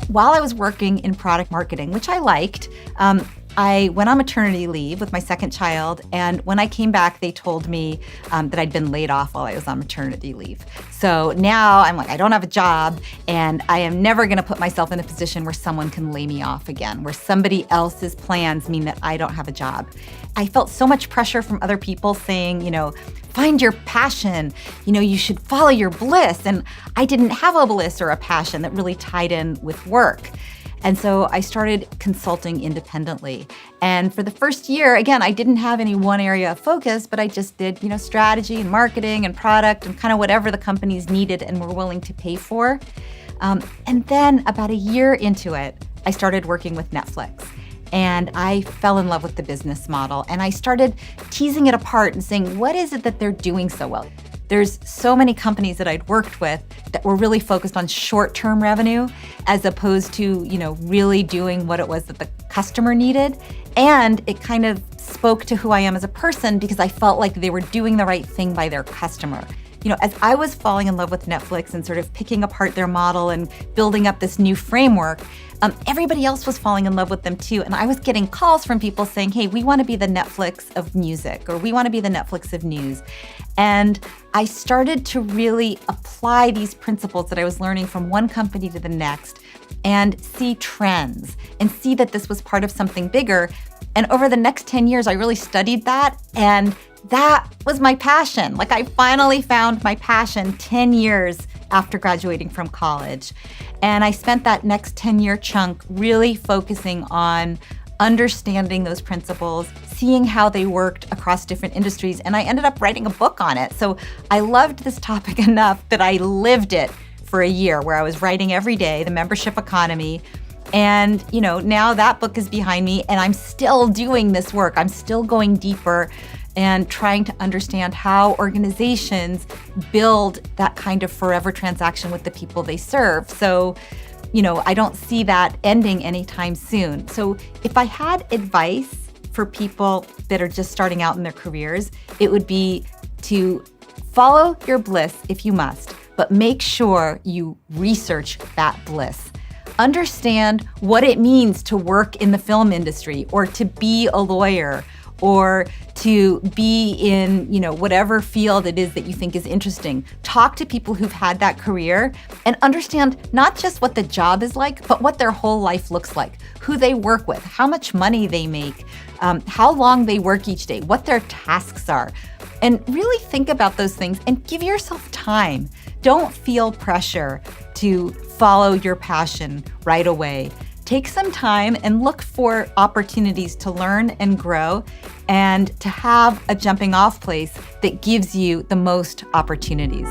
while I was working in product marketing, which I liked, I went on maternity leave with my second child, and when I came back, they told me that I'd been laid off while I was on maternity leave. So now I'm like, I don't have a job, and I am never gonna put myself in a position where someone can lay me off again, where somebody else's plans mean that I don't have a job. I felt so much pressure from other people saying, find your passion, you should follow your bliss. And I didn't have a bliss or a passion that really tied in with work. And so I started consulting independently. And for the first year, again, I didn't have any one area of focus, but I just did, strategy and marketing and product and kind of whatever the companies needed and were willing to pay for. And then about a year into it, I started working with Netflix. And I fell in love with the business model. And I started teasing it apart and saying, what is it that they're doing so well? There's so many companies that I'd worked with that were really focused on short-term revenue as opposed to, really doing what it was that the customer needed. And it kind of spoke to who I am as a person because I felt like they were doing the right thing by their customer. As I was falling in love with Netflix and sort of picking apart their model and building up this new framework, everybody else was falling in love with them too. And I was getting calls from people saying, hey, we want to be the Netflix of music, or we want to be the Netflix of news. And I started to really apply these principles that I was learning from one company to the next and see trends and see that this was part of something bigger. And over the next 10 years, I really studied that, and that was my passion. Like, I finally found my passion 10 years after graduating from college. And I spent that next 10-year chunk really focusing on understanding those principles, seeing how they worked across different industries, and I ended up writing a book on it. So I loved this topic enough that I lived it for a year, where I was writing every day, The Membership Economy. And, now that book is behind me, and I'm still doing this work. I'm still going deeper and trying to understand how organizations build that kind of forever transaction with the people they serve. So, I don't see that ending anytime soon. So if I had advice for people that are just starting out in their careers, it would be to follow your bliss if you must, but make sure you research that bliss. Understand what it means to work in the film industry, or to be a lawyer, or to be in, whatever field it is that you think is interesting. Talk to people who've had that career and understand not just what the job is like, but what their whole life looks like, who they work with, how much money they make, how long they work each day, what their tasks are. And really think about those things and give yourself time. Don't feel pressure to follow your passion right away. Take some time and look for opportunities to learn and grow, and to have a jumping off place that gives you the most opportunities.